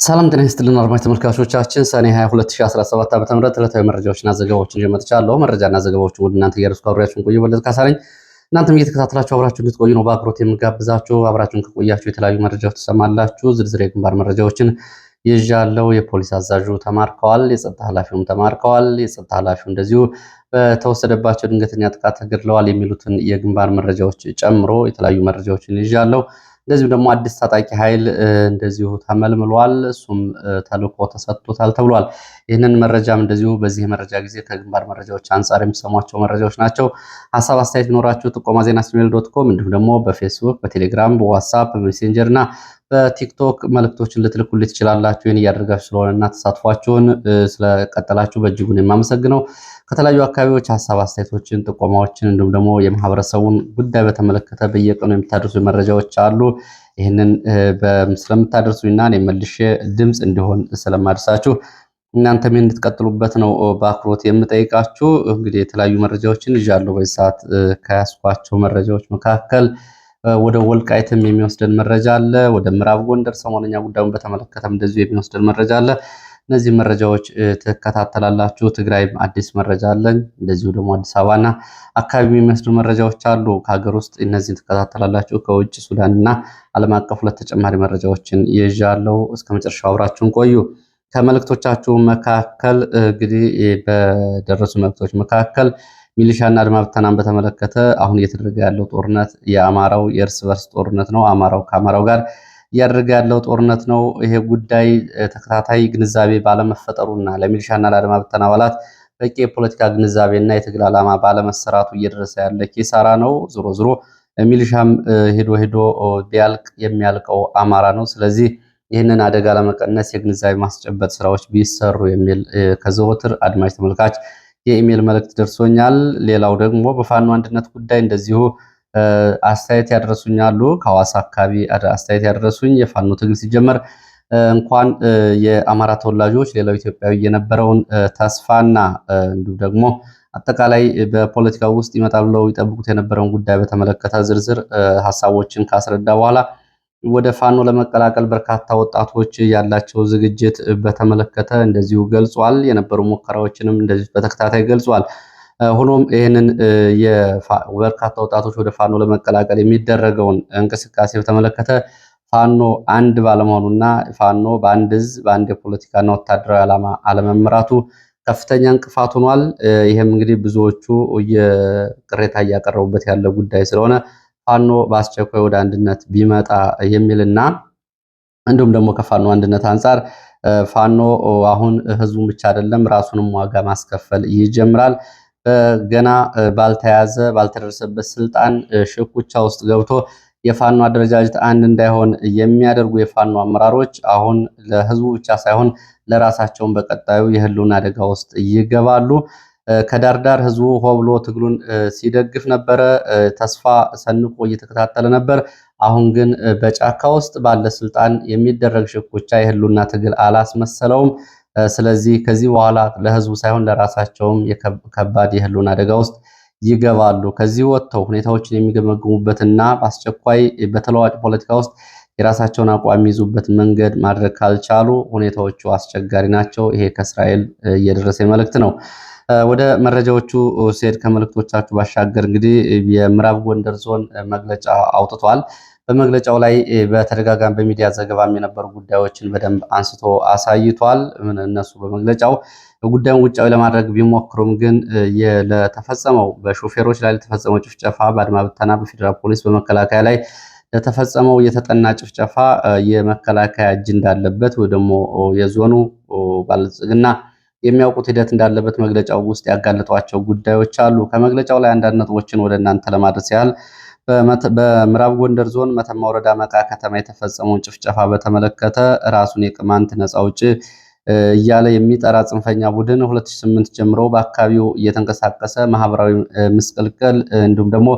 ሰላም ጤና ይስጥልን አድማጭ ተመልካቾቻችን፣ ሰኔ 22 2017 ዓ.ም ዕለታዊ መረጃዎችና ዘገባዎችን ይዤ መጥቻለሁ። መረጃና ዘገባዎችን ወደ እናንተ እያደረስኩ አብሬያችሁን ቆዩ በለጠ ካሳ ነኝ። እናንተም እየተከታተላችሁ አብራችሁ እንድትቆዩ ነው በአክብሮት የምጋብዛችሁ። አብራችሁን ከቆያችሁ የተለያዩ መረጃዎች ትሰማላችሁ። ዝርዝር የግንባር መረጃዎችን ይዣለሁ። የፖሊስ አዛዡ ተማርከዋል፣ የጸጥታ ኃላፊውም ተማርከዋል፣ የጸጥታ ኃላፊው እንደዚሁ በተወሰደባቸው ድንገተኛ ጥቃት ተገድለዋል የሚሉትን የግንባር መረጃዎች ጨምሮ የተለያዩ መረጃዎችን ይዣለሁ። እንደዚሁ ደግሞ አዲስ ታጣቂ ኃይል እንደዚሁ ተመልምሏል። እሱም ተልዕኮ ተሰጥቶታል ተብሏል። ይህንን መረጃም እንደዚሁ በዚህ መረጃ ጊዜ ከግንባር መረጃዎች አንጻር የሚሰሟቸው መረጃዎች ናቸው። ሀሳብ አስተያየት ቢኖራችሁ ጥቆማ ዜና@gmail.com እንዲሁም ደግሞ በፌስቡክ፣ በቴሌግራም፣ በዋትሳፕ፣ በሜሴንጀር እና በቲክቶክ መልእክቶችን ልትልኩልኝ ትችላላችሁ። ይህን እያደረጋችሁ ስለሆነና ተሳትፏችሁን ስለቀጠላችሁ በእጅጉን የማመሰግነው። ከተለያዩ አካባቢዎች ሀሳብ አስተያየቶችን፣ ጥቆማዎችን እንዲሁም ደግሞ የማህበረሰቡን ጉዳይ በተመለከተ በየቀኑ የምታደርሱ መረጃዎች አሉ። ይህንን ስለምታደርሱኝና እኔ መልሼ ድምፅ እንዲሆን ስለማደርሳችሁ እናንተም እንድትቀጥሉበት ነው በአክብሮት የምጠይቃችሁ። እንግዲህ የተለያዩ መረጃዎችን ይዣለሁ። በዚህ ሰዓት ከያዝኳቸው መረጃዎች መካከል ወደ ወልቃይትም የሚወስደን መረጃ አለ። ወደ ምዕራብ ጎንደር ሰሞነኛ ጉዳዩን በተመለከተም እንደዚሁ የሚወስደን መረጃ አለ። እነዚህ መረጃዎች ትከታተላላችሁ። ትግራይም አዲስ መረጃ አለኝ። እንደዚሁ ደግሞ አዲስ አበባና አካባቢ የሚወስዱ መረጃዎች አሉ። ከሀገር ውስጥ እነዚህን ትከታተላላችሁ። ከውጭ ሱዳንና ዓለም አቀፍ ሁለት ተጨማሪ መረጃዎችን ይዣለሁ። እስከ መጨረሻው አብራችሁን ቆዩ። ከመልእክቶቻችሁ መካከል እንግዲህ በደረሱ መልእክቶች መካከል ሚሊሻና አድማ ብተናን በተመለከተ አሁን እየተደረገ ያለው ጦርነት የአማራው የእርስ በርስ ጦርነት ነው። አማራው ከአማራው ጋር እያደረገ ያለው ጦርነት ነው። ይሄ ጉዳይ ተከታታይ ግንዛቤ ባለመፈጠሩና ለሚሊሻና ለአድማ ብተና አባላት በቂ የፖለቲካ ግንዛቤና የትግል ዓላማ ባለመሰራቱ እየደረሰ ያለ ኪሳራ ነው። ዞሮ ዞሮ ሚሊሻም ሄዶ ቢያልቅ የሚያልቀው አማራ ነው። ስለዚህ ይህንን አደጋ ለመቀነስ የግንዛቤ ማስጨበጥ ስራዎች ቢሰሩ የሚል ከዘወትር አድማጭ ተመልካች የኢሜል መልእክት ደርሶኛል። ሌላው ደግሞ በፋኖ አንድነት ጉዳይ እንደዚሁ አስተያየት ያደረሱኛሉ። ከሐዋሳ አካባቢ አስተያየት ያደረሱኝ የፋኖ ትግል ሲጀመር እንኳን የአማራ ተወላጆች ሌላው ኢትዮጵያዊ የነበረውን ተስፋና እንዲሁም ደግሞ አጠቃላይ በፖለቲካው ውስጥ ይመጣል ብለው ይጠብቁት የነበረውን ጉዳይ በተመለከተ ዝርዝር ሀሳቦችን ካስረዳ በኋላ ወደ ፋኖ ለመቀላቀል በርካታ ወጣቶች ያላቸው ዝግጅት በተመለከተ እንደዚሁ ገልጿል። የነበሩ ሙከራዎችንም እንደዚሁ በተከታታይ ገልጿል። ሆኖም ይህንን በርካታ ወጣቶች ወደ ፋኖ ለመቀላቀል የሚደረገውን እንቅስቃሴ በተመለከተ ፋኖ አንድ ባለመሆኑና ፋኖ በአንድ እዝ በአንድ የፖለቲካና ወታደራዊ ዓላማ አለመምራቱ ከፍተኛ እንቅፋት ሆኗል። ይህም እንግዲህ ብዙዎቹ ቅሬታ እያቀረቡበት ያለ ጉዳይ ስለሆነ ፋኖ በአስቸኳይ ወደ አንድነት ቢመጣ የሚልና እንዲሁም ደግሞ ከፋኖ አንድነት አንጻር ፋኖ አሁን ህዝቡን ብቻ አይደለም ራሱንም ዋጋ ማስከፈል ይጀምራል። ገና ባልተያዘ ባልተደረሰበት ስልጣን ሽኩቻ ውስጥ ገብቶ የፋኖ አደረጃጀት አንድ እንዳይሆን የሚያደርጉ የፋኖ አመራሮች አሁን ለህዝቡ ብቻ ሳይሆን ለራሳቸውን በቀጣዩ የህልውና አደጋ ውስጥ ይገባሉ። ከዳርዳር ህዝቡ ሆ ብሎ ትግሉን ሲደግፍ ነበረ። ተስፋ ሰንቆ እየተከታተለ ነበር። አሁን ግን በጫካ ውስጥ ባለ ስልጣን የሚደረግ ሽኩቻ የህልውና ትግል አላስመሰለውም። ስለዚህ ከዚህ በኋላ ለህዝቡ ሳይሆን ለራሳቸውም ከባድ የህልውና አደጋ ውስጥ ይገባሉ። ከዚህ ወጥተው ሁኔታዎችን የሚገመግሙበትና በአስቸኳይ በተለዋጭ ፖለቲካ ውስጥ የራሳቸውን አቋም የሚይዙበት መንገድ ማድረግ ካልቻሉ ሁኔታዎቹ አስቸጋሪ ናቸው። ይሄ ከእስራኤል እየደረሰ መልእክት ነው። ወደ መረጃዎቹ ሲሄድ ከመልእክቶቻችሁ ባሻገር እንግዲህ የምዕራብ ጎንደር ዞን መግለጫ አውጥቷል። በመግለጫው ላይ በተደጋጋሚ በሚዲያ ዘገባም የነበሩ ጉዳዮችን በደንብ አንስቶ አሳይቷል። እነሱ በመግለጫው ጉዳዩን ውጫዊ ለማድረግ ቢሞክሩም ግን ለተፈጸመው በሾፌሮች ላይ ለተፈጸመው ጭፍጨፋ በአድማ ብተና፣ በፌዴራል ፖሊስ፣ በመከላከያ ላይ ለተፈጸመው የተጠና ጭፍጨፋ የመከላከያ እጅ እንዳለበት ወይ ደግሞ የዞኑ ባለጽግና የሚያውቁት ሂደት እንዳለበት መግለጫው ውስጥ ያጋለጧቸው ጉዳዮች አሉ። ከመግለጫው ላይ አንዳንድ ነጥቦችን ወደ እናንተ ለማድረስ ያህል በምዕራብ ጎንደር ዞን መተማ ወረዳ መቃ ከተማ የተፈጸመውን ጭፍጨፋ በተመለከተ ራሱን የቅማንት ነፃ አውጪ እያለ የሚጠራ ጽንፈኛ ቡድን 2008 ጀምሮ በአካባቢው እየተንቀሳቀሰ ማህበራዊ ምስቅልቅል እንዲሁም ደግሞ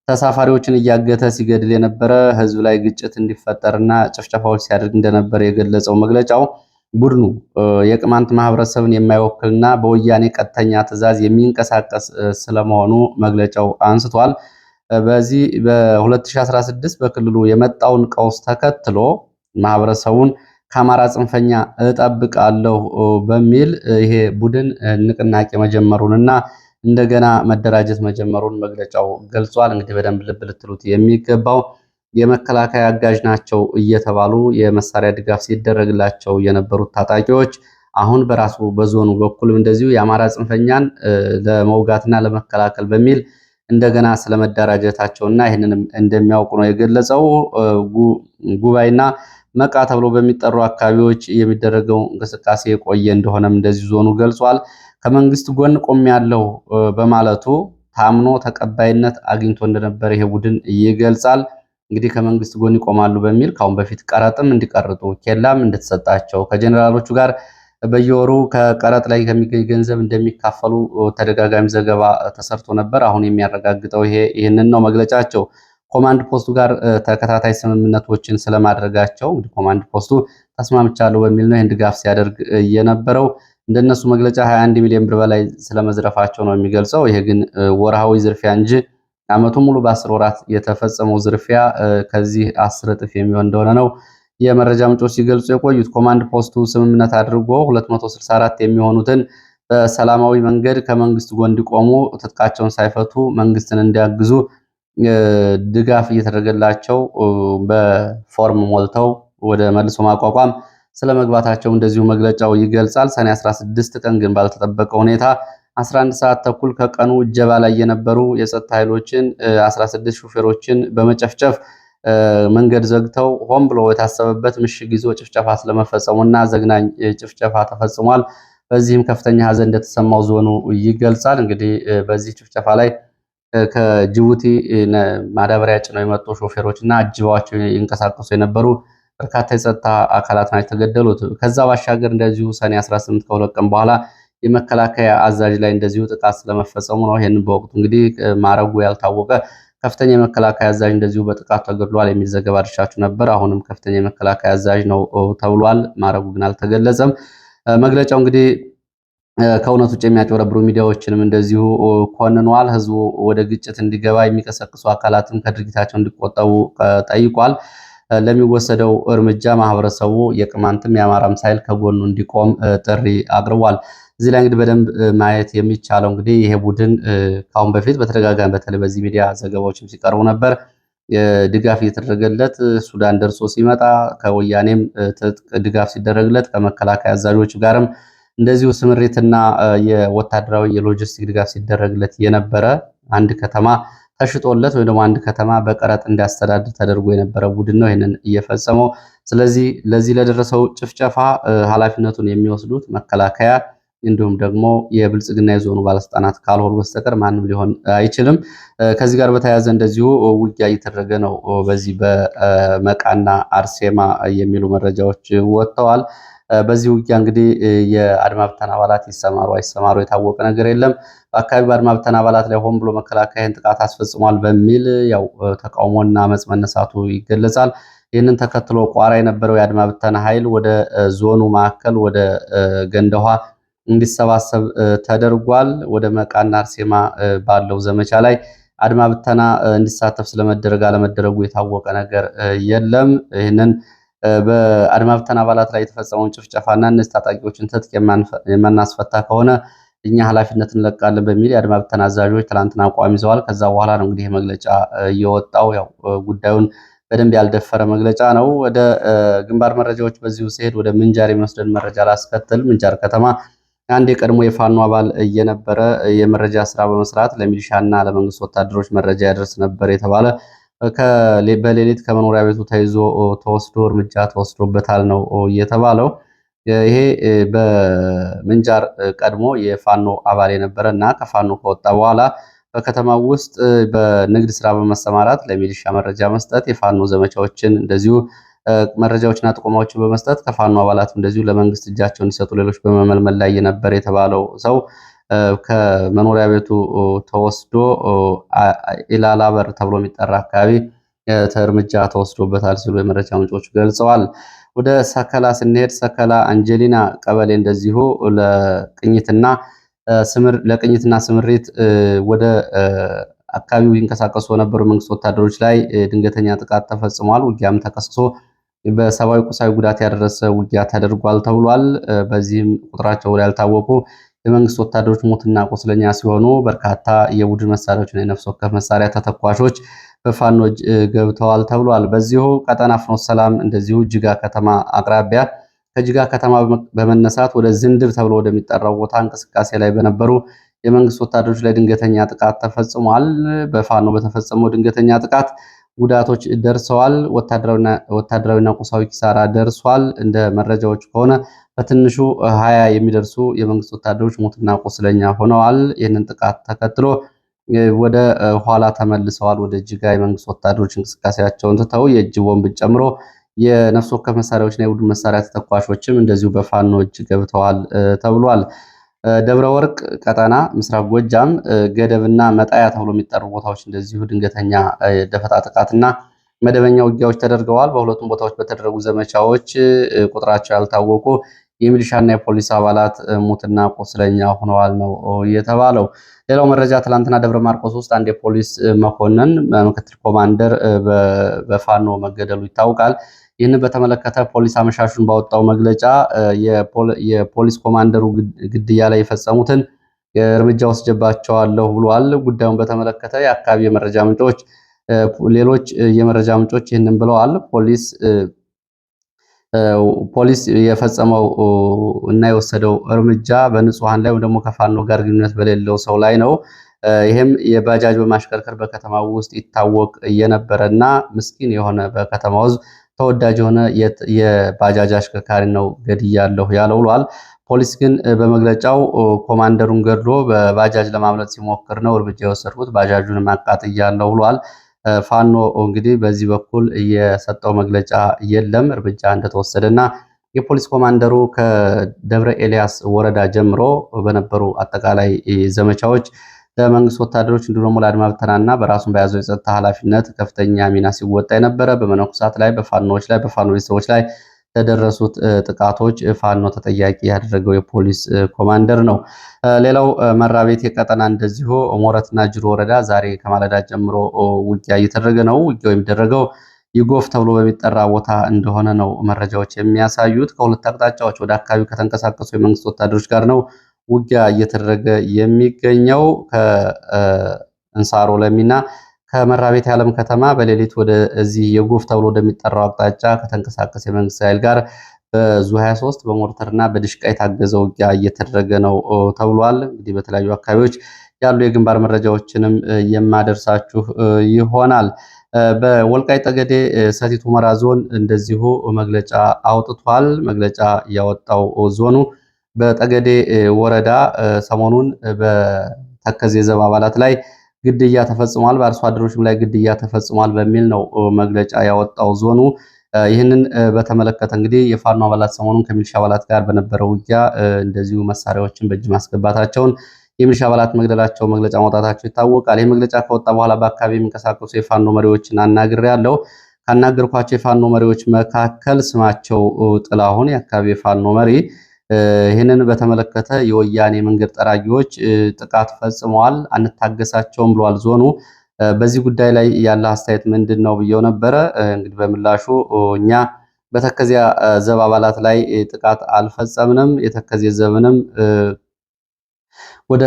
ተሳፋሪዎችን እያገተ ሲገድል የነበረ ህዝብ ላይ ግጭት እንዲፈጠርና ጭፍጨፋዎች ሲያደርግ እንደነበር የገለጸው መግለጫው ቡድኑ የቅማንት ማህበረሰብን የማይወክልና በወያኔ ቀጥተኛ ትዕዛዝ የሚንቀሳቀስ ስለመሆኑ መግለጫው አንስቷል። በዚህ በ2016 በክልሉ የመጣውን ቀውስ ተከትሎ ማህበረሰቡን ከአማራ ጽንፈኛ እጠብቃለሁ በሚል ይሄ ቡድን ንቅናቄ መጀመሩንና እንደገና መደራጀት መጀመሩን መግለጫው ገልጿል። እንግዲህ በደንብ ልብ ልትሉት የሚገባው የመከላከያ አጋዥ ናቸው እየተባሉ የመሳሪያ ድጋፍ ሲደረግላቸው የነበሩት ታጣቂዎች አሁን በራሱ በዞኑ በኩልም እንደዚሁ የአማራ ጽንፈኛን ለመውጋትና ለመከላከል በሚል እንደገና ስለመደራጀታቸውና ይህንንም እንደሚያውቁ ነው የገለጸው። ጉባኤና መቃ ተብሎ በሚጠሩ አካባቢዎች የሚደረገው እንቅስቃሴ የቆየ እንደሆነም እንደዚህ ዞኑ ገልጿል። ከመንግስት ጎን ቆሜያለሁ በማለቱ ታምኖ ተቀባይነት አግኝቶ እንደነበር ይሄ ቡድን ይገልጻል። እንግዲህ ከመንግስት ጎን ይቆማሉ በሚል ካሁን በፊት ቀረጥም እንዲቀርጡ ኬላም እንደተሰጣቸው ከጀኔራሎቹ ጋር በየወሩ ከቀረጥ ላይ ከሚገኝ ገንዘብ እንደሚካፈሉ ተደጋጋሚ ዘገባ ተሰርቶ ነበር። አሁን የሚያረጋግጠው ይህንን ነው መግለጫቸው። ኮማንድ ፖስቱ ጋር ተከታታይ ስምምነቶችን ስለማድረጋቸው እንግዲህ ኮማንድ ፖስቱ ተስማምቻለሁ በሚል ነው ይህን ድጋፍ ሲያደርግ የነበረው። እንደነሱ መግለጫ 21 ሚሊዮን ብር በላይ ስለመዝረፋቸው ነው የሚገልጸው። ይሄ ግን ወርሃዊ ዝርፊያ እንጂ ዓመቱ ሙሉ በ10 ወራት የተፈጸመው ዝርፊያ ከዚህ 10 እጥፍ የሚሆን እንደሆነ ነው የመረጃ ምንጮች ሲገልጹ የቆዩት። ኮማንድ ፖስቱ ስምምነት አድርጎ 264 የሚሆኑትን በሰላማዊ መንገድ ከመንግስት ጎን እንዲቆሙ ትጥቃቸውን ሳይፈቱ መንግስትን እንዲያግዙ ድጋፍ እየተደረገላቸው በፎርም ሞልተው ወደ መልሶ ማቋቋም ስለመግባታቸው እንደዚሁ መግለጫው ይገልጻል። ሰኔ 16 ቀን ግን ባልተጠበቀ ሁኔታ 11 ሰዓት ተኩል ከቀኑ እጀባ ላይ የነበሩ የጸጥታ ኃይሎችን 16 ሹፌሮችን በመጨፍጨፍ መንገድ ዘግተው ሆን ብሎ የታሰበበት ምሽግ ይዞ ጭፍጨፋ ስለመፈጸሙና ዘግናኝ ጭፍጨፋ ተፈጽሟል። በዚህም ከፍተኛ ሐዘን እንደተሰማው ዞኑ ይገልጻል። እንግዲህ በዚህ ጭፍጨፋ ላይ ከጅቡቲ ማዳበሪያ ጭነው የመጡ ሾፌሮች እና አጅበዋቸው ይንቀሳቀሱ የነበሩ በርካታ የጸጥታ አካላት ናቸው የተገደሉት። ከዛ ባሻገር እንደዚሁ ሰኔ 18 ከሁለት ቀን በኋላ የመከላከያ አዛዥ ላይ እንደዚሁ ጥቃት ስለመፈጸሙ ነው። ይህንን በወቅቱ እንግዲህ ማረጉ ያልታወቀ ከፍተኛ የመከላከያ አዛዥ እንደዚሁ በጥቃት ተገድሏል የሚል ዘገባ አድርሻችሁ ነበር። አሁንም ከፍተኛ የመከላከያ አዛዥ ነው ተብሏል። ማረጉ ግን አልተገለጸም። መግለጫው እንግዲህ ከእውነት ውጭ የሚያጭበረብሩ ሚዲያዎችንም እንደዚሁ ኮንኗል። ህዝቡ ወደ ግጭት እንዲገባ የሚቀሰቅሱ አካላትም ከድርጊታቸው እንዲቆጠቡ ጠይቋል። ለሚወሰደው እርምጃ ማህበረሰቡ የቅማንትም የአማራም ሳይል ከጎኑ እንዲቆም ጥሪ አቅርቧል። እዚህ ላይ እንግዲህ በደንብ ማየት የሚቻለው እንግዲህ ይሄ ቡድን ካሁን በፊት በተደጋጋሚ በተለይ በዚህ ሚዲያ ዘገባዎችም ሲቀርቡ ነበር ድጋፍ እየተደረገለት ሱዳን ደርሶ ሲመጣ ከወያኔም ትጥቅ ድጋፍ ሲደረግለት ከመከላከያ አዛዦች ጋርም እንደዚሁ ስምሪትና የወታደራዊ የሎጂስቲክ ድጋፍ ሲደረግለት የነበረ አንድ ከተማ ተሽጦለት ወይም ደግሞ አንድ ከተማ በቀረጥ እንዲያስተዳድር ተደርጎ የነበረ ቡድን ነው ይህንን እየፈጸመው። ስለዚህ ለዚህ ለደረሰው ጭፍጨፋ ኃላፊነቱን የሚወስዱት መከላከያ እንዲሁም ደግሞ የብልጽግና የዞኑ ባለስልጣናት ካልሆኑ በስተቀር ማንም ሊሆን አይችልም። ከዚህ ጋር በተያያዘ እንደዚሁ ውጊያ እየተደረገ ነው። በዚህ በመቃና አርሴማ የሚሉ መረጃዎች ወጥተዋል። በዚህ ውጊያ እንግዲህ የአድማ ብተና አባላት ይሰማሩ አይሰማሩ የታወቀ ነገር የለም። በአካባቢ በአድማ ብተና አባላት ላይ ሆን ብሎ መከላከያን ጥቃት አስፈጽሟል በሚል ያው ተቃውሞና አመጽ መነሳቱ ይገለጻል። ይህንን ተከትሎ ቋራ የነበረው የአድማ ብተና ኃይል ወደ ዞኑ ማዕከል ወደ ገንደኋ እንዲሰባሰብ ተደርጓል። ወደ መቃና አርሴማ ባለው ዘመቻ ላይ አድማ ብተና እንዲሳተፍ ስለመደረግ አለመደረጉ የታወቀ ነገር የለም። ይህንን በአድማ ብተና አባላት ላይ የተፈጸመውን ጭፍጨፋና እነዚህ ታጣቂዎችን ትጥቅ የማናስፈታ ከሆነ እኛ ኃላፊነት እንለቃለን በሚል የአድማ ብተና አዛዦች ትላንትና አቋም ይዘዋል። ከዛ በኋላ ነው እንግዲህ መግለጫ እየወጣው ያው ጉዳዩን በደንብ ያልደፈረ መግለጫ ነው። ወደ ግንባር መረጃዎች በዚሁ ሲሄድ ወደ ምንጃር የሚወስደን መረጃ ላስከትል። ምንጃር ከተማ አንድ የቀድሞ የፋኖ አባል እየነበረ የመረጃ ስራ በመስራት ለሚሊሻና ለመንግስት ወታደሮች መረጃ ያደርስ ነበር የተባለ በሌሊት ከመኖሪያ ቤቱ ተይዞ ተወስዶ እርምጃ ተወስዶበታል ነው የተባለው። ይሄ በምንጃር ቀድሞ የፋኖ አባል የነበረ እና ከፋኖ ከወጣ በኋላ በከተማው ውስጥ በንግድ ስራ በመሰማራት ለሚሊሻ መረጃ መስጠት፣ የፋኖ ዘመቻዎችን እንደዚሁ መረጃዎችና ጥቆማዎችን በመስጠት ከፋኖ አባላት እንደዚሁ ለመንግስት እጃቸውን እንዲሰጡ ሌሎች በመመልመል ላይ የነበር የተባለው ሰው ከመኖሪያ ቤቱ ተወስዶ ኢላላ በር ተብሎ የሚጠራ አካባቢ እርምጃ ተወስዶበታል ሲሉ የመረጃ ምንጮች ገልጸዋል። ወደ ሰከላ ስንሄድ ሰከላ አንጀሊና ቀበሌ እንደዚሁ ለቅኝትና ስምሪት ወደ አካባቢው ይንቀሳቀሱ በነበሩ መንግስት ወታደሮች ላይ ድንገተኛ ጥቃት ተፈጽሟል። ውጊያም ተከስቶ በሰብአዊ ቁሳዊ ጉዳት ያደረሰ ውጊያ ተደርጓል ተብሏል። በዚህም ቁጥራቸው ያልታወቁ የመንግስት ወታደሮች ሞትና ቁስለኛ ሲሆኑ በርካታ የቡድን መሳሪያዎችና የነፍስ ወከፍ መሳሪያ ተተኳሾች በፋኖ እጅ ገብተዋል ተብሏል። በዚሁ ቀጠና ፍኖተ ሰላም እንደዚሁ ጅጋ ከተማ አቅራቢያ ከጅጋ ከተማ በመነሳት ወደ ዝንድብ ተብሎ ወደሚጠራው ቦታ እንቅስቃሴ ላይ በነበሩ የመንግስት ወታደሮች ላይ ድንገተኛ ጥቃት ተፈጽሟል። በፋኖ በተፈጸመው ድንገተኛ ጥቃት ጉዳቶች ደርሰዋል። ወታደራዊና ቁሳዊ ኪሳራ ደርሷል። እንደ መረጃዎች ከሆነ በትንሹ 20 የሚደርሱ የመንግስት ወታደሮች ሞትና ቁስለኛ ሆነዋል። ይህንን ጥቃት ተከትሎ ወደ ኋላ ተመልሰዋል። ወደ ጅጋ የመንግስት ወታደሮች እንቅስቃሴያቸውን ትተው የእጅ ቦምብን ጨምሮ የነፍስ ወከፍ መሳሪያዎችና የቡድን መሳሪያ ተተኳሾችም እንደዚሁ በፋኖ እጅ ገብተዋል ተብሏል። ደብረ ወርቅ ቀጠና ምስራቅ ጎጃም ገደብና መጣያ ተብሎ የሚጠሩ ቦታዎች እንደዚሁ ድንገተኛ ደፈጣ ጥቃትና መደበኛ ውጊያዎች ተደርገዋል። በሁለቱም ቦታዎች በተደረጉ ዘመቻዎች ቁጥራቸው ያልታወቁ የሚሊሻና የፖሊስ አባላት ሙትና ቁስለኛ ሆነዋል ነው የተባለው። ሌላው መረጃ ትላንትና ደብረ ማርቆስ ውስጥ አንድ የፖሊስ መኮንን ምክትል ኮማንደር በፋኖ መገደሉ ይታወቃል። ይህንን በተመለከተ ፖሊስ አመሻሹን ባወጣው መግለጫ የፖሊስ ኮማንደሩ ግድያ ላይ የፈጸሙትን እርምጃ ወስጄባቸዋለሁ ብሏል። ጉዳዩን በተመለከተ የአካባቢ የመረጃ ምንጮች ሌሎች የመረጃ ምንጮች ይህንን ብለዋል። ፖሊስ የፈጸመው እና የወሰደው እርምጃ በንጹሃን ላይ ወይም ደግሞ ከፋኖ ጋር ግንኙነት በሌለው ሰው ላይ ነው። ይህም የባጃጅ በማሽከርከር በከተማው ውስጥ ይታወቅ የነበረና ምስኪን የሆነ በከተማው ሕዝብ ተወዳጅ የሆነ የባጃጅ አሽከርካሪ ነው ገድያለሁ ያለው ብሏል። ፖሊስ ግን በመግለጫው ኮማንደሩን ገድሎ በባጃጅ ለማምለጥ ሲሞክር ነው እርምጃ የወሰድኩት፣ ባጃጁንም አቃጥያለሁ ብሏል። ፋኖ እንግዲህ በዚህ በኩል የሰጠው መግለጫ የለም። እርምጃ እንደተወሰደና የፖሊስ ኮማንደሩ ከደብረ ኤልያስ ወረዳ ጀምሮ በነበሩ አጠቃላይ ዘመቻዎች ለመንግስት ወታደሮች እንዲሁም ደግሞ ለአድማ ብተናና በራሱን በያዘው የጸጥታ ኃላፊነት ከፍተኛ ሚና ሲወጣ የነበረ በመነኩሳት ላይ፣ በፋኖዎች ላይ፣ በፋኖ ቤተሰቦች ላይ ለደረሱት ጥቃቶች ፋኖ ተጠያቂ ያደረገው የፖሊስ ኮማንደር ነው። ሌላው መራቤቴ ቀጠና እንደዚሁ ሞረትና ጅሩ ወረዳ ዛሬ ከማለዳ ጀምሮ ውጊያ እየተደረገ ነው። ውጊያው የሚደረገው ይጎፍ ተብሎ በሚጠራ ቦታ እንደሆነ ነው መረጃዎች የሚያሳዩት። ከሁለት አቅጣጫዎች ወደ አካባቢው ከተንቀሳቀሱ የመንግስት ወታደሮች ጋር ነው ውጊያ እየተደረገ የሚገኘው። ከእንሳሮ ለሚና ከመራቤቴ ዓለም ከተማ በሌሊት ወደ እዚህ የጎፍ ተብሎ ወደሚጠራው አቅጣጫ ከተንቀሳቀሰ የመንግስት ኃይል ጋር በዙ 23 በሞርተርና በድሽቃ የታገዘ ውጊያ እየተደረገ ነው ተብሏል። እንግዲህ በተለያዩ አካባቢዎች ያሉ የግንባር መረጃዎችንም የማደርሳችሁ ይሆናል። በወልቃይ ጠገዴ ሰቲት ሁመራ ዞን እንደዚሁ መግለጫ አውጥቷል። መግለጫ ያወጣው ዞኑ በጠገዴ ወረዳ ሰሞኑን በተከዜ ዘብ አባላት ላይ ግድያ ተፈጽሟል፣ በአርሶ አደሮችም ላይ ግድያ ተፈጽሟል በሚል ነው መግለጫ ያወጣው ዞኑ። ይህንን በተመለከተ እንግዲህ የፋኖ አባላት ሰሞኑን ከሚሊሻ አባላት ጋር በነበረው ውጊያ እንደዚሁ መሳሪያዎችን በእጅ ማስገባታቸውን፣ የሚሊሻ አባላት መግደላቸው መግለጫ ማውጣታቸው ይታወቃል። ይህ መግለጫ ከወጣ በኋላ በአካባቢ የሚንቀሳቀሱ የፋኖ መሪዎችን አናግሬያለሁ። ካናገርኳቸው የፋኖ መሪዎች መካከል ስማቸው ጥላሁን የአካባቢ የፋኖ መሪ ይህንን በተመለከተ የወያኔ መንገድ ጠራጊዎች ጥቃት ፈጽመዋል፣ አንታገሳቸውም ብሏል ዞኑ። በዚህ ጉዳይ ላይ ያለ አስተያየት ምንድን ነው ብየው ነበረ። እንግዲህ በምላሹ እኛ በተከዚያ ዘብ አባላት ላይ ጥቃት አልፈጸምንም፣ የተከዜ ዘብንም ወደ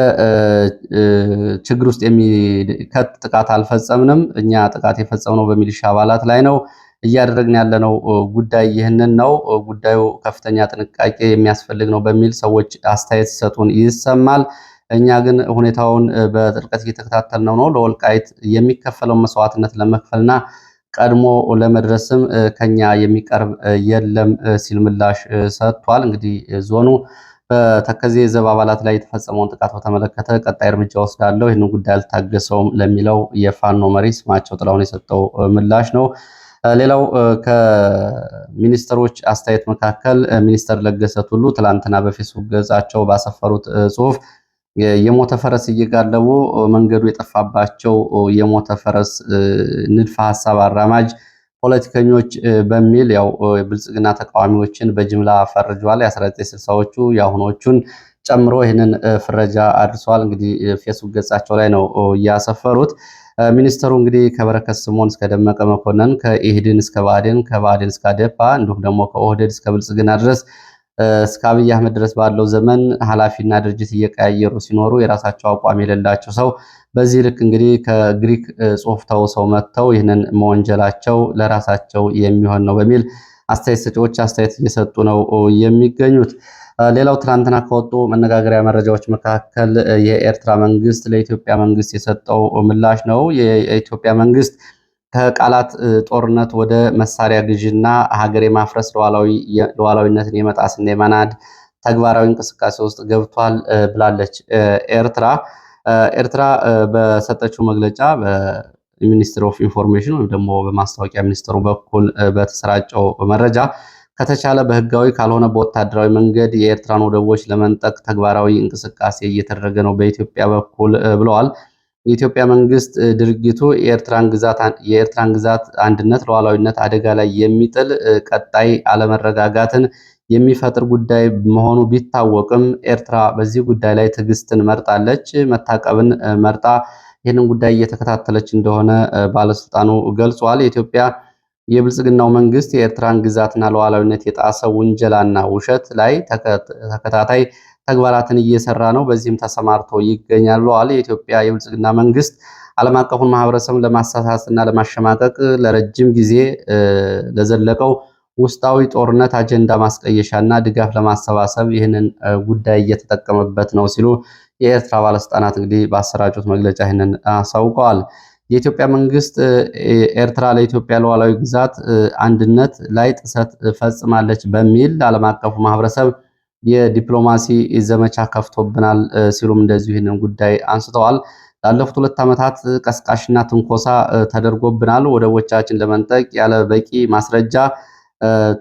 ችግር ውስጥ የሚከት ጥቃት አልፈጸምንም። እኛ ጥቃት የፈጸምነው በሚሊሻ አባላት ላይ ነው። እያደረግን ያለነው ጉዳይ ይህንን ነው። ጉዳዩ ከፍተኛ ጥንቃቄ የሚያስፈልግ ነው በሚል ሰዎች አስተያየት ሲሰጡን ይሰማል። እኛ ግን ሁኔታውን በጥልቀት እየተከታተልነው ነው። ለወልቃይት የሚከፈለው መስዋዕትነት ለመክፈልና ቀድሞ ለመድረስም ከኛ የሚቀርብ የለም ሲል ምላሽ ሰጥቷል። እንግዲህ ዞኑ በተከዜ ዘብ አባላት ላይ የተፈጸመውን ጥቃት በተመለከተ ቀጣይ እርምጃ ወስዳለሁ፣ ይህንን ጉዳይ አልታገሰውም ለሚለው የፋኖ መሪ ስማቸው ጥላሁን የሰጠው ምላሽ ነው። ሌላው ከሚኒስትሮች አስተያየት መካከል ሚኒስተር ለገሰ ቱሉ ትላንትና በፌስቡክ ገጻቸው ባሰፈሩት ጽሁፍ የሞተ ፈረስ እየጋለቡ መንገዱ የጠፋባቸው የሞተ ፈረስ ንድፈ ሐሳብ አራማጅ ፖለቲከኞች በሚል ያው ብልጽግና ተቃዋሚዎችን በጅምላ ፈርጇል። የ1960ዎቹ የአሁኖቹን ጨምሮ ይህንን ፍረጃ አድርሰዋል። እንግዲህ ፌስቡክ ገጻቸው ላይ ነው እያሰፈሩት። ሚኒስተሩ እንግዲህ ከበረከት ስምኦን እስከ ደመቀ መኮንን፣ ከኢህድን እስከ ብአዴን፣ ከባዕዴን እስከ አዴፓ እንዲሁም ደግሞ ከኦህዴድ እስከ ብልጽግና ድረስ እስከ አብይ አህመድ ድረስ ባለው ዘመን ኃላፊና ድርጅት እየቀያየሩ ሲኖሩ የራሳቸው አቋም የሌላቸው ሰው በዚህ ልክ እንግዲህ ከግሪክ ጽሑፍ ተውሰው መጥተው ይህንን መወንጀላቸው ለራሳቸው የሚሆን ነው በሚል አስተያየት ሰጪዎች አስተያየት እየሰጡ ነው የሚገኙት። ሌላው ትናንትና ከወጡ መነጋገሪያ መረጃዎች መካከል የኤርትራ መንግስት ለኢትዮጵያ መንግስት የሰጠው ምላሽ ነው። የኢትዮጵያ መንግስት ከቃላት ጦርነት ወደ መሳሪያ ግዥና ሀገር የማፍረስ ሉዓላዊነትን የመጣስና የመናድ ተግባራዊ እንቅስቃሴ ውስጥ ገብቷል ብላለች ኤርትራ በሰጠችው መግለጫ በሚኒስትር ኦፍ ኢንፎርሜሽን ወይም ደግሞ በማስታወቂያ ሚኒስትሩ በኩል በተሰራጨው መረጃ ከተቻለ በህጋዊ ካልሆነ በወታደራዊ መንገድ የኤርትራን ወደቦች ለመንጠቅ ተግባራዊ እንቅስቃሴ እየተደረገ ነው በኢትዮጵያ በኩል ብለዋል። የኢትዮጵያ መንግስት ድርጊቱ የኤርትራን ግዛት አንድነት፣ ሉዓላዊነት አደጋ ላይ የሚጥል ቀጣይ አለመረጋጋትን የሚፈጥር ጉዳይ መሆኑ ቢታወቅም ኤርትራ በዚህ ጉዳይ ላይ ትዕግስትን መርጣለች። መታቀብን መርጣ ይህንን ጉዳይ እየተከታተለች እንደሆነ ባለስልጣኑ ገልጿል። የኢትዮጵያ የብልጽግናው መንግስት የኤርትራን ግዛትና ሉዓላዊነት የጣሰ ውንጀላና ውሸት ላይ ተከታታይ ተግባራትን እየሰራ ነው፣ በዚህም ተሰማርቶ ይገኛል ብለዋል። የኢትዮጵያ የብልጽግና መንግስት ዓለም አቀፉን ማህበረሰብ ለማሳሳትና ለማሸማቀቅ ለረጅም ጊዜ ለዘለቀው ውስጣዊ ጦርነት አጀንዳ ማስቀየሻና ድጋፍ ለማሰባሰብ ይህንን ጉዳይ እየተጠቀመበት ነው ሲሉ የኤርትራ ባለስልጣናት እንግዲህ ባሰራጩት መግለጫ ይህንን አሳውቀዋል። የኢትዮጵያ መንግስት ኤርትራ ለኢትዮጵያ ሉዓላዊ ግዛት አንድነት ላይ ጥሰት ፈጽማለች በሚል ዓለም አቀፉ ማህበረሰብ የዲፕሎማሲ ዘመቻ ከፍቶብናል ሲሉም እንደዚሁ ይህንን ጉዳይ አንስተዋል። ላለፉት 2 ዓመታት ቀስቃሽና ትንኮሳ ተደርጎብናል። ወደቦቻችን ለመንጠቅ ያለ በቂ ማስረጃ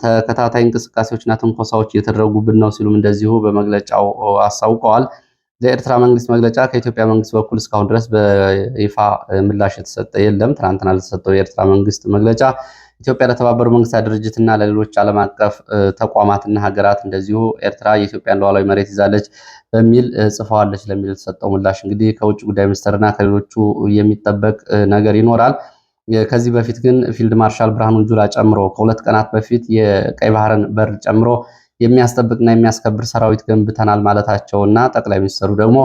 ተከታታይ እንቅስቃሴዎችና ትንኮሳዎች እየተደረጉብን ነው ሲሉም እንደዚሁ በመግለጫው አሳውቀዋል። ለኤርትራ መንግስት መግለጫ ከኢትዮጵያ መንግስት በኩል እስካሁን ድረስ በይፋ ምላሽ የተሰጠ የለም። ትናንትና ለተሰጠው የኤርትራ መንግስት መግለጫ ኢትዮጵያ ለተባበሩ መንግስታት ድርጅትና ለሌሎች ዓለም አቀፍ ተቋማትና ሀገራት እንደዚሁ ኤርትራ የኢትዮጵያን ሉዓላዊ መሬት ይዛለች በሚል ጽፈዋለች ለሚል የተሰጠው ምላሽ እንግዲህ ከውጭ ጉዳይ ሚኒስትርና ከሌሎቹ የሚጠበቅ ነገር ይኖራል። ከዚህ በፊት ግን ፊልድ ማርሻል ብርሃኑ ጁላ ጨምሮ ከ2 ቀናት በፊት የቀይ ባህርን በር ጨምሮ የሚያስጠብቅና የሚያስከብር ሰራዊት ገንብተናል ማለታቸውና ጠቅላይ ሚኒስትሩ ደግሞ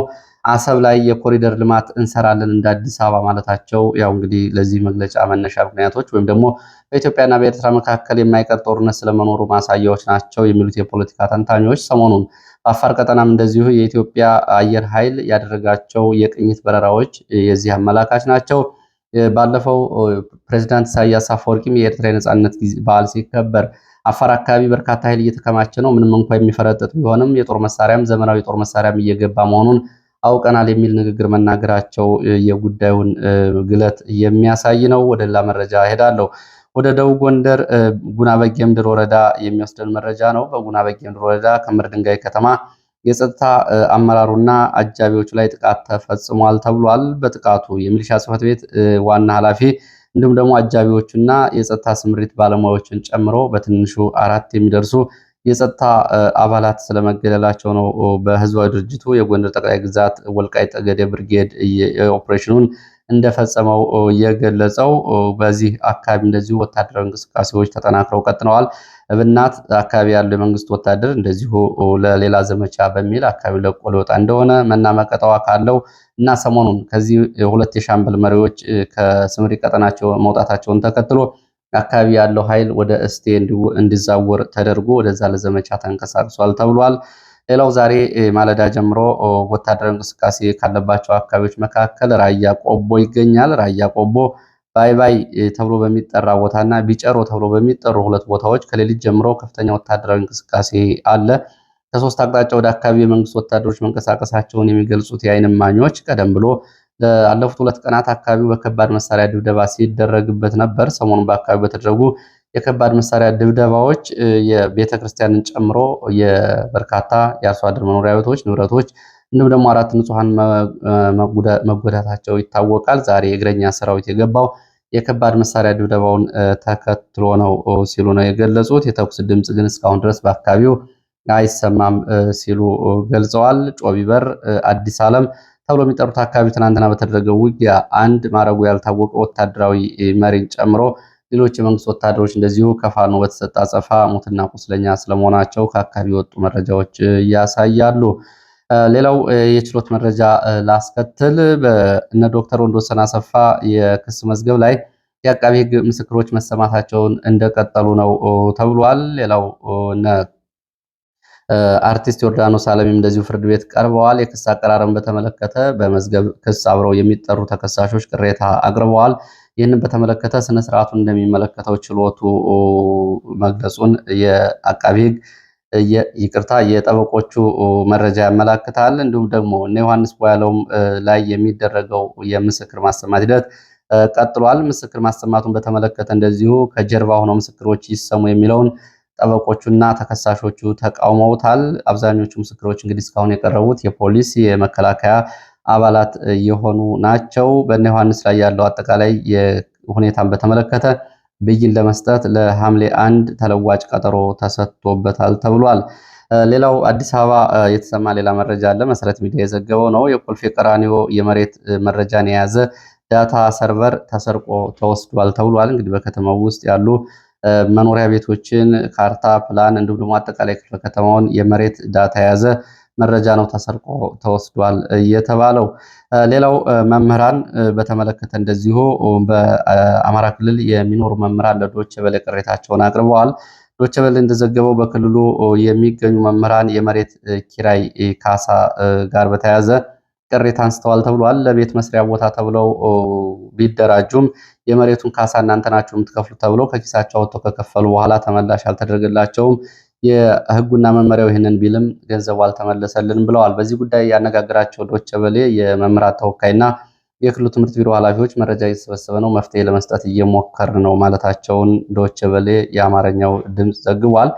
አሰብ ላይ የኮሪደር ልማት እንሰራለን እንደ አዲስ አበባ ማለታቸው ያው እንግዲህ ለዚህ መግለጫ መነሻ ምክንያቶች ወይም ደግሞ በኢትዮጵያና በኤርትራ መካከል የማይቀር ጦርነት ስለመኖሩ ማሳያዎች ናቸው የሚሉት የፖለቲካ ተንታኞች ሰሞኑን በአፋር ቀጠናም እንደዚሁ የኢትዮጵያ አየር ኃይል ያደረጋቸው የቅኝት በረራዎች የዚህ አመላካች ናቸው። ባለፈው ፕሬዚዳንት ኢሳያስ አፈወርቂም የኤርትራ የነጻነት በዓል ሲከበር አፋር አካባቢ በርካታ ኃይል እየተከማቸ ነው፣ ምንም እንኳ የሚፈረጥጥ ቢሆንም የጦር መሳሪያም ዘመናዊ የጦር መሳሪያም እየገባ መሆኑን አውቀናል የሚል ንግግር መናገራቸው የጉዳዩን ግለት የሚያሳይ ነው። ወደ ሌላ መረጃ እሄዳለሁ። ወደ ደቡብ ጎንደር ጉና በጌምድር ወረዳ የሚወስደን መረጃ ነው። በጉና በጌምድር ወረዳ ከምር ድንጋይ ከተማ የጸጥታ አመራሩና አጃቢዎቹ ላይ ጥቃት ተፈጽሟል ተብሏል። በጥቃቱ የሚሊሻ ጽሕፈት ቤት ዋና ኃላፊ እንዲሁም ደግሞ አጃቢዎቹና የጸጥታ ስምሪት ባለሙያዎችን ጨምሮ በትንሹ 4 የሚደርሱ የጸጥታ አባላት ስለመገደላቸው ነው በህዝባዊ ድርጅቱ የጎንደር ጠቅላይ ግዛት ወልቃይት ጠገዴ ብርጌድ ኦፕሬሽኑን እንደፈጸመው የገለጸው። በዚህ አካባቢ እንደዚሁ ወታደራዊ እንቅስቃሴዎች ተጠናክረው ቀጥለዋል። እብናት አካባቢ ያለው የመንግስት ወታደር እንደዚሁ ለሌላ ዘመቻ በሚል አካባቢ ለቆ ሊወጣ እንደሆነ መናመቀጠዋ ካለው እና ሰሞኑን ከዚህ 2 የሻምበል መሪዎች ከስምሪ ቀጠናቸው መውጣታቸውን ተከትሎ አካባቢ ያለው ኃይል ወደ እስቴ እንዲዛወር ተደርጎ ወደዛ ለዘመቻ ተንቀሳቅሷል ተብሏል። ሌላው ዛሬ ማለዳ ጀምሮ ወታደራዊ እንቅስቃሴ ካለባቸው አካባቢዎች መካከል ራያ ቆቦ ይገኛል። ራያ ቆቦ ባይባይ ተብሎ በሚጠራ ቦታና ቢጨሮ ተብሎ በሚጠሩ 2 ቦታዎች ከሌሊት ጀምሮ ከፍተኛ ወታደራዊ እንቅስቃሴ አለ። ከ3 አቅጣጫ ወደ አካባቢ የመንግስት ወታደሮች መንቀሳቀሳቸውን የሚገልጹት የዓይን እማኞች ቀደም ብሎ ላለፉት 2 ቀናት አካባቢው በከባድ መሳሪያ ድብደባ ሲደረግበት ነበር። ሰሞኑን በአካባቢው በተደረጉ የከባድ መሳሪያ ድብደባዎች የቤተክርስቲያንን ጨምሮ የበርካታ የአርሶ አደር መኖሪያ ቤቶች ንብረቶች እንዲሁም ደግሞ 4 ንጹሃን መጎዳታቸው ይታወቃል። ዛሬ የእግረኛ ሰራዊት የገባው የከባድ መሳሪያ ድብደባውን ተከትሎ ነው ሲሉ ነው የገለጹት። የተኩስ ድምጽ ግን እስካሁን ድረስ በአካባቢው አይሰማም ሲሉ ገልጸዋል። ጮቢበር፣ አዲስ ዓለም ተብሎ የሚጠሩት አካባቢ ትናንትና በተደረገው ውጊያ አንድ ማረጉ ያልታወቀ ወታደራዊ መሪን ጨምሮ ሌሎች የመንግስት ወታደሮች እንደዚሁ ከፋኖ በተሰጠ አጸፋ ሙትና ቁስለኛ ስለመሆናቸው ከአካባቢ የወጡ መረጃዎች ያሳያሉ። ሌላው የችሎት መረጃ ላስከትል። በእነ ዶክተር ወንዶሰን አሰፋ የክስ መዝገብ ላይ የአቃቢ ሕግ ምስክሮች መሰማታቸውን እንደቀጠሉ ነው ተብሏል። ሌላው አርቲስት ዮርዳኖስ አለሚም እንደዚሁ ፍርድ ቤት ቀርበዋል። የክስ አቀራረብን በተመለከተ በመዝገብ ክስ አብረው የሚጠሩ ተከሳሾች ቅሬታ አቅርበዋል። ይህንን በተመለከተ ስነ ስርዓቱን እንደሚመለከተው ችሎቱ መግለጹን የአቃቢ ሕግ ይቅርታ የጠበቆቹ መረጃ ያመላክታል። እንዲሁም ደግሞ እነ ዮሐንስ ቧያለውም ላይ የሚደረገው የምስክር ማሰማት ሂደት ቀጥሏል። ምስክር ማሰማቱን በተመለከተ እንደዚሁ ከጀርባ ሆነው ምስክሮች ይሰሙ የሚለውን ጠበቆቹና ተከሳሾቹ ተቃውመውታል። አብዛኞቹ ምስክሮች እንግዲህ እስካሁን የቀረቡት የፖሊስ የመከላከያ አባላት የሆኑ ናቸው። በእነ ዮሐንስ ላይ ያለው አጠቃላይ ሁኔታን በተመለከተ ብይን ለመስጠት ለሐምሌ 1 ተለዋጭ ቀጠሮ ተሰጥቶበታል ተብሏል። ሌላው አዲስ አበባ የተሰማ ሌላ መረጃ አለ። መሰረት ሚዲያ የዘገበው ነው። የኮልፌ ቀራኒዮ የመሬት መረጃን የያዘ ዳታ ሰርቨር ተሰርቆ ተወስዷል ተብሏል። እንግዲህ በከተማው ውስጥ ያሉ መኖሪያ ቤቶችን ካርታ፣ ፕላን እንዲሁም ደግሞ አጠቃላይ ክፍለ ከተማውን የመሬት ዳታ የያዘ መረጃ ነው ተሰርቆ ተወስዷል የተባለው። ሌላው መምህራን በተመለከተ እንደዚሁ በአማራ ክልል የሚኖሩ መምህራን ለዶይቼ ቬለ ቅሬታቸውን አቅርበዋል። ዶይቼ ቬለ እንደዘገበው በክልሉ የሚገኙ መምህራን የመሬት ኪራይ ካሳ ጋር በተያያዘ ቅሬታ አንስተዋል ተብሏል። ለቤት መስሪያ ቦታ ተብለው ቢደራጁም የመሬቱን ካሳ እናንተ ናችሁ የምትከፍሉ ተብለው ከኪሳቸው አውጥተው ከከፈሉ በኋላ ተመላሽ አልተደረገላቸውም። የህጉና መመሪያው ይህንን ቢልም ገንዘቡ አልተመለሰልንም ብለዋል። በዚህ ጉዳይ ያነጋገራቸው ዶይቼ ቬለ የመምህራን ተወካይና የክልሉ ትምህርት ቢሮ ኃላፊዎች መረጃ እየተሰበሰበ ነው፣ መፍትሄ ለመስጠት እየሞከር ነው ማለታቸውን ዶይቼ ቬለ የአማርኛው ድምፅ ዘግቧል።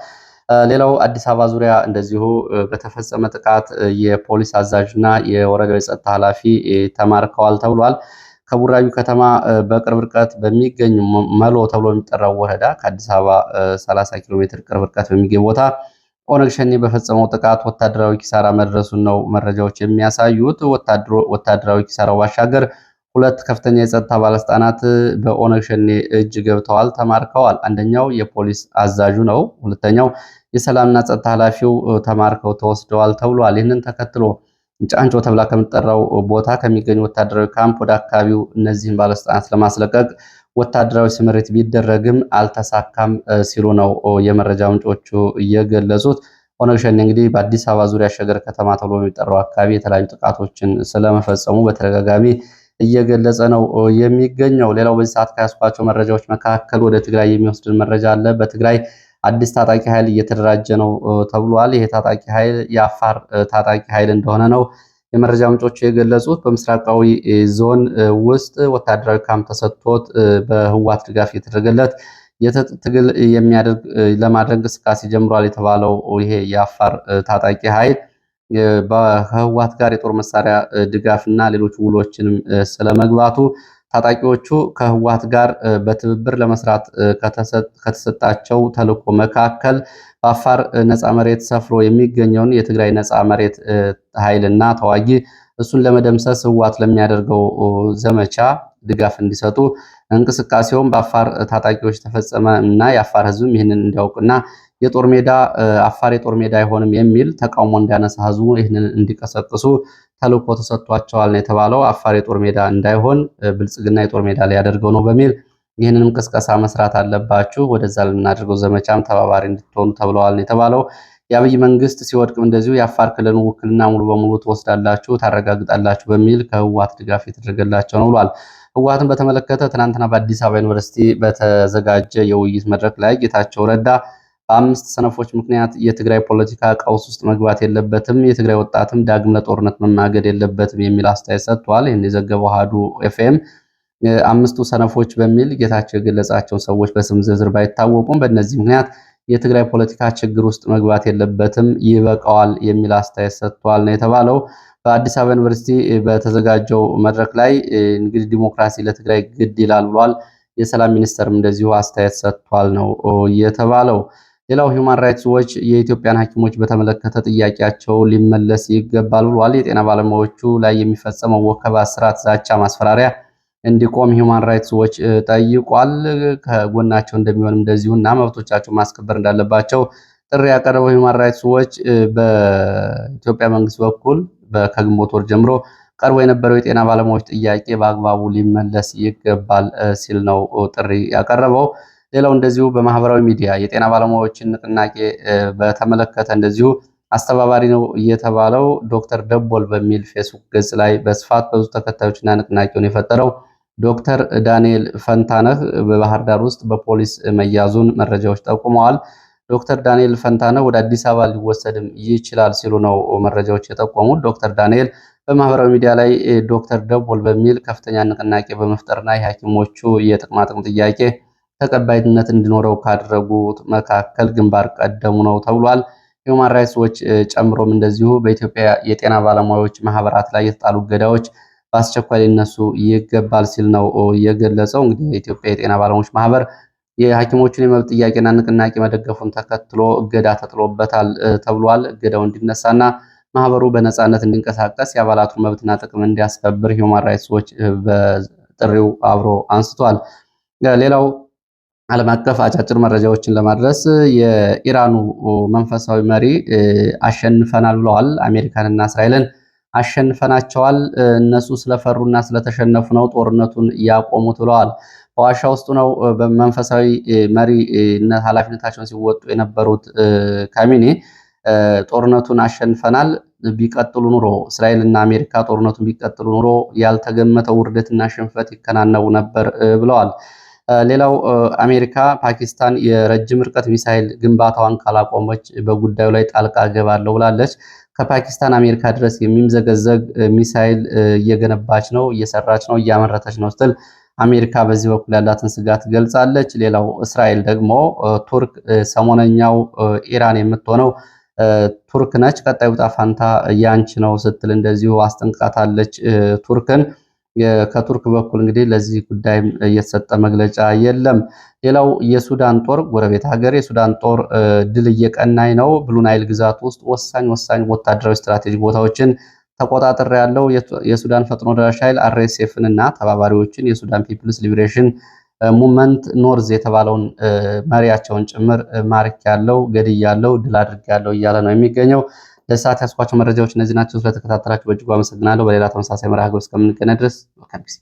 ሌላው አዲስ አበባ ዙሪያ እንደዚሁ በተፈጸመ ጥቃት የፖሊስ አዛዥና የወረዳው የጸጥታ ኃላፊ ተማርከዋል ተብሏል። ከቡራዩ ከተማ በቅርብ ርቀት በሚገኝ መሎ ተብሎ የሚጠራው ወረዳ ከአዲስ አበባ 30 ኪሎ ሜትር ቅርብ ርቀት በሚገኝ ቦታ ኦነግ ሸኔ በፈጸመው ጥቃት ወታደራዊ ኪሳራ መድረሱን ነው መረጃዎች የሚያሳዩት። ወታደራዊ ኪሳራው ባሻገር 2 ከፍተኛ የጸጥታ ባለስልጣናት በኦነግ ሸኔ እጅ ገብተዋል፣ ተማርከዋል። አንደኛው የፖሊስ አዛዡ ነው። ሁለተኛው የሰላምና ጸጥታ ኃላፊው ተማርከው ተወስደዋል ተብሏል። ይህንን ተከትሎ ጫንጮ ተብላ ከምትጠራው ቦታ ከሚገኙ ወታደራዊ ካምፕ ወደ አካባቢው እነዚህን ባለስልጣናት ለማስለቀቅ ወታደራዊ ስምሪት ቢደረግም አልተሳካም ሲሉ ነው የመረጃ ምንጮቹ እየገለጹት። ኦነግ ሸኔ እንግዲህ በአዲስ አበባ ዙሪያ ሸገር ከተማ ተብሎ የሚጠራው አካባቢ የተለያዩ ጥቃቶችን ስለመፈጸሙ በተደጋጋሚ እየገለጸ ነው የሚገኘው። ሌላው በዚህ ሰዓት ከያዝኳቸው መረጃዎች መካከል ወደ ትግራይ የሚወስድን መረጃ አለ። በትግራይ አዲስ ታጣቂ ኃይል እየተደራጀ ነው ተብሏል። ይሄ ታጣቂ ኃይል የአፋር ታጣቂ ኃይል እንደሆነ ነው የመረጃ ምንጮቹ የገለጹት። በምስራቃዊ ዞን ውስጥ ወታደራዊ ካምፕ ተሰጥቶት በህዋት ድጋፍ የተደረገለት የትግል ለማድረግ እንቅስቃሴ ጀምሯል የተባለው ይሄ የአፋር ታጣቂ ኃይል ከህዋት ጋር የጦር መሳሪያ ድጋፍና ሌሎች ውሎችንም ስለመግባቱ ታጣቂዎቹ ከህዋት ጋር በትብብር ለመስራት ከተሰጣቸው ተልዕኮ መካከል በአፋር ነፃ መሬት ሰፍሮ የሚገኘውን የትግራይ ነፃ መሬት ኃይልና ተዋጊ እሱን ለመደምሰስ ህዋት ለሚያደርገው ዘመቻ ድጋፍ እንዲሰጡ እንቅስቃሴውም በአፋር ታጣቂዎች ተፈጸመ እና የአፋር ህዝብም ይህንን እንዲያውቅና የጦር ሜዳ አፋር የጦር ሜዳ አይሆንም የሚል ተቃውሞ እንዲያነሳ ህዝቡ ይህንን እንዲቀሰቅሱ ተልዕኮ ተሰጥቷቸዋል ነው የተባለው። አፋር የጦር ሜዳ እንዳይሆን ብልጽግና የጦር ሜዳ ላይ ያደርገው ነው በሚል ይህንንም ቅስቀሳ መስራት አለባችሁ፣ ወደዛ ለምናደርገው ዘመቻም ተባባሪ እንድትሆኑ ተብለዋል ነው የተባለው። የአብይ መንግስት ሲወድቅም እንደዚሁ የአፋር ክልልን ውክልና ሙሉ በሙሉ ትወስዳላችሁ፣ ታረጋግጣላችሁ በሚል ከህዋት ድጋፍ የተደረገላቸው ነው ብሏል። ህዋትን በተመለከተ ትናንትና በአዲስ አበባ ዩኒቨርሲቲ በተዘጋጀ የውይይት መድረክ ላይ ጌታቸው ረዳ በ5 ሰነፎች ምክንያት የትግራይ ፖለቲካ ቀውስ ውስጥ መግባት የለበትም፣ የትግራይ ወጣትም ዳግም ለጦርነት መማገድ የለበትም የሚል አስተያየት ሰጥቷል። ይህን የዘገበው አሃዱ ኤፍኤም 5ቱ ሰነፎች በሚል ጌታቸው የገለጻቸው ሰዎች በስም ዝርዝር ባይታወቁም በእነዚህ ምክንያት የትግራይ ፖለቲካ ችግር ውስጥ መግባት የለበትም፣ ይበቃዋል የሚል አስተያየት ሰጥቷል ነው የተባለው። በአዲስ አበባ ዩኒቨርሲቲ በተዘጋጀው መድረክ ላይ እንግዲህ ዲሞክራሲ ለትግራይ ግድ ይላል ብሏል። የሰላም ሚኒስተርም እንደዚሁ አስተያየት ሰጥቷል ነው የተባለው። ሌላው ሂውማን ራይትስ ዎች የኢትዮጵያን ሐኪሞች በተመለከተ ጥያቄያቸው ሊመለስ ይገባል ብሏል። የጤና ባለሙያዎቹ ላይ የሚፈጸመው ወከባ፣ እስራት፣ ዛቻ፣ ማስፈራሪያ እንዲቆም ሂውማን ራይትስ ዎች ጠይቋል። ከጎናቸው እንደሚሆንም እንደዚሁና መብቶቻቸው ማስከበር እንዳለባቸው ጥሪ ያቀረበው ሂውማን ራይትስ ዎች በኢትዮጵያ መንግስት በኩል ከግንቦት ወር ጀምሮ ቀርቦ የነበረው የጤና ባለሙያዎች ጥያቄ በአግባቡ ሊመለስ ይገባል ሲል ነው ጥሪ ያቀረበው። ሌላው እንደዚሁ በማህበራዊ ሚዲያ የጤና ባለሙያዎችን ንቅናቄ በተመለከተ እንደዚሁ አስተባባሪ ነው እየተባለው ዶክተር ደቦል በሚል ፌስቡክ ገጽ ላይ በስፋት ብዙ ተከታዮችና ንቅናቄውን የፈጠረው ዶክተር ዳንኤል ፈንታነህ በባህር ዳር ውስጥ በፖሊስ መያዙን መረጃዎች ጠቁመዋል። ዶክተር ዳንኤል ፈንታነህ ወደ አዲስ አበባ ሊወሰድም ይችላል ሲሉ ነው መረጃዎች የጠቆሙት። ዶክተር ዳንኤል በማህበራዊ ሚዲያ ላይ ዶክተር ደቦል በሚል ከፍተኛ ንቅናቄ በመፍጠርና የሐኪሞቹ የጥቅማጥቅም ጥያቄ ተቀባይነት እንዲኖረው ካደረጉት መካከል ግንባር ቀደሙ ነው ተብሏል። ሂውማን ራይትስ ዎች ጨምሮም እንደዚሁ በኢትዮጵያ የጤና ባለሙያዎች ማህበራት ላይ የተጣሉ እገዳዎች በአስቸኳይ ሊነሱ ይገባል ሲል ነው የገለጸው። እንግዲህ የኢትዮጵያ የጤና ባለሙያዎች ማህበር የሐኪሞቹን የመብት ጥያቄና ንቅናቄ መደገፉን ተከትሎ እገዳ ተጥሎበታል ተብሏል። እገዳው እንዲነሳና ማህበሩ በነፃነት እንዲንቀሳቀስ የአባላቱን መብትና ጥቅም እንዲያስከብር ሂውማን ራይትስ ዎች በጥሪው አብሮ አንስቷል። ሌላው ዓለም አቀፍ አጫጭር መረጃዎችን ለማድረስ የኢራኑ መንፈሳዊ መሪ አሸንፈናል ብለዋል። አሜሪካንና እስራኤልን አሸንፈናቸዋል፣ እነሱ ስለፈሩና ስለተሸነፉ ነው ጦርነቱን ያቆሙት ብለዋል። በዋሻ ውስጡ ነው በመንፈሳዊ መሪነት ኃላፊነታቸውን ሲወጡ የነበሩት ካሚኔ ጦርነቱን አሸንፈናል፣ ቢቀጥሉ ኑሮ እስራኤልና አሜሪካ ጦርነቱን ቢቀጥሉ ኑሮ ያልተገመተው ውርደትና ሽንፈት ይከናነቡ ነበር ብለዋል። ሌላው አሜሪካ ፓኪስታን የረጅም ርቀት ሚሳይል ግንባታዋን ካላቆመች በጉዳዩ ላይ ጣልቃ ገባለሁ ብላለች። ከፓኪስታን አሜሪካ ድረስ የሚምዘገዘግ ሚሳይል እየገነባች ነው፣ እየሰራች ነው፣ እያመረተች ነው ስትል አሜሪካ በዚህ በኩል ያላትን ስጋት ገልጻለች። ሌላው እስራኤል ደግሞ ቱርክ ሰሞነኛው ኢራን የምትሆነው ቱርክ ነች፣ ቀጣዩ ዕጣ ፈንታ ያንቺ ነው ስትል እንደዚሁ አስጠንቅቃታለች ቱርክን። ከቱርክ በኩል እንግዲህ ለዚህ ጉዳይ የተሰጠ መግለጫ የለም። ሌላው የሱዳን ጦር ጎረቤት ሀገር የሱዳን ጦር ድል እየቀናኝ ነው፣ ብሉ ናይል ግዛት ውስጥ ወሳኝ ወታደራዊ ስትራቴጂክ ቦታዎችን ተቆጣጠር ያለው የሱዳን ፈጥኖ ደራሽ ኃይል አርኤስኤፍን እና ተባባሪዎችን የሱዳን ፒፕልስ ሊበሬሽን ሙቭመንት ኖርዝ የተባለውን መሪያቸውን ጭምር ማርክ ያለው ገድይ ያለው ድል አድርግ ያለው እያለ ነው የሚገኘው። ለሰዓት ያስኳቸው መረጃዎች እነዚህ ናቸው። ስለተከታተላችሁ በእጅጉ አመሰግናለሁ። በሌላ ተመሳሳይ መርሃ ግብር እስከምንገናኝ ድረስ መልካም ጊዜ